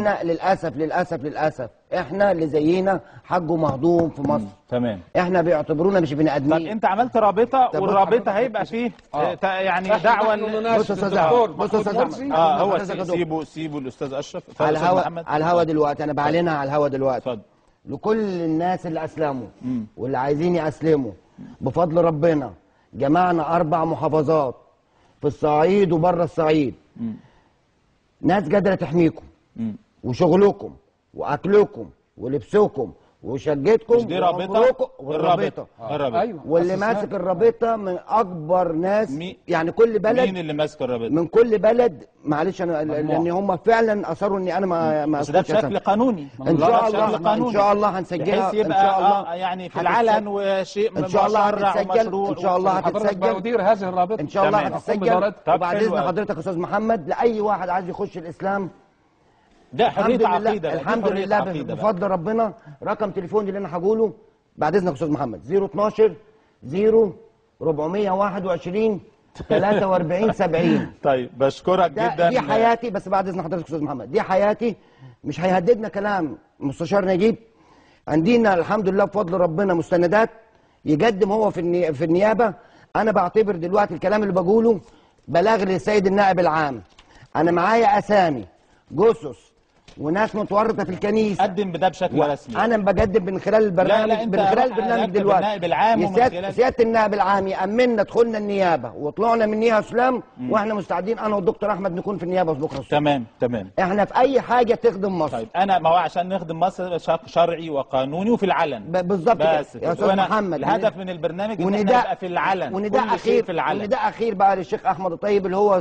احنا للاسف احنا اللي زينا حجه مهضوم في مصر. تمام. احنا بيعتبرونا مش بني ادمين. طب انت عملت رابطه، والرابطه هيبقى فيه يعني دعوه. بص يا استاذ احمد، هو سيبوا الاستاذ اشرف على الهوا دلوقتي، انا بعلنها على الهوا دلوقتي. اتفضل. لكل الناس اللي اسلموا واللي عايزين يسلموا، بفضل ربنا جمعنا 4 محافظات في الصعيد وبره الصعيد. ناس قادره تحميكم وشغلكم واكلكم ولبسكم وشقتكم. مش دي رابطه؟ الرابطه ايوه. واللي ماسك الرابطه من اكبر ناس يعني كل بلد. مين اللي ماسك الرابطه؟ من كل بلد. معلش انا لان هم فعلا اصروا اني انا ما بس ده بشكل قانوني. ان شاء الله ان شاء الله هنسجلها ان شاء الله يعني في العلن وشيء ان شاء الله هتتسجل. ومشروع. ان شاء الله هتتسجل مدير هذه الرابطه ان شاء الله هتتسجل. وبعد اذن حلو. حضرتك يا استاذ محمد، لاي واحد عايز يخش الاسلام ده حريه عقيده. الحمد لله بفضل ربنا. رقم تليفوني اللي انا هقوله بعد اذنك يا استاذ محمد 012 0421 43 70. طيب بشكرك جدا. دي حياتي، بس بعد اذن حضرتك يا استاذ محمد دي حياتي، مش هيهددنا كلام مستشار نجيب. عندنا الحمد لله بفضل ربنا مستندات يقدم هو في النيابه. انا بعتبر دلوقتي الكلام اللي بقوله بلاغ للسيد النائب العام. انا معايا اسامي جثث وناس متورطه في الكنيسه. قدم بده بشكل رسمي. انا بقدم من خلال البرنامج. لا من خلال البرنامج دلوقتي النائب العام سياده النائب العام يامننا دخولنا النيابه وطلعنا منيها سلام، واحنا مستعدين انا والدكتور احمد نكون في النيابه في بكره الصبح. تمام. احنا في اي حاجه تخدم مصر. طيب انا ما هو عشان نخدم مصر شرعي وقانوني وفي العلن. بالظبط يا استاذ محمد. الهدف من البرنامج ان احنا نبقى في العلن. ونداء اخير في العلن. ونداء اخير بقى للشيخ احمد الطيب اللي هو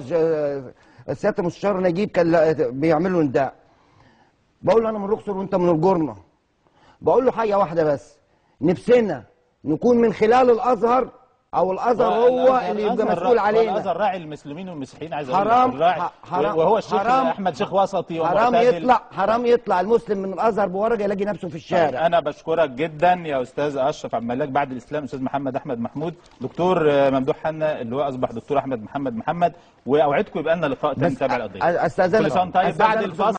سياده المستشار نجيب كان بيعمل له نداء. بقول له انا من الاقصر وانت من الجرنه. بقول له حاجه واحده بس، نفسنا نكون من خلال الازهر او الازهر هو اللي يبقى مسؤول علينا. الازهر راعي المسلمين والمسيحيين. عايز حرام وهو الشيخ احمد شيخ وسطي حرام يطلع المسلم من الازهر بورقه يلاقي نفسه في الشارع. انا بشكرك جدا يا استاذ اشرف عبد الملاك بعد الاسلام، استاذ محمد احمد محمود، دكتور ممدوح حنا اللي هو اصبح دكتور احمد محمد، واوعدكم يبقى لنا لقاء تاني نتابع القضيه. استاذنك بعد الفاصل.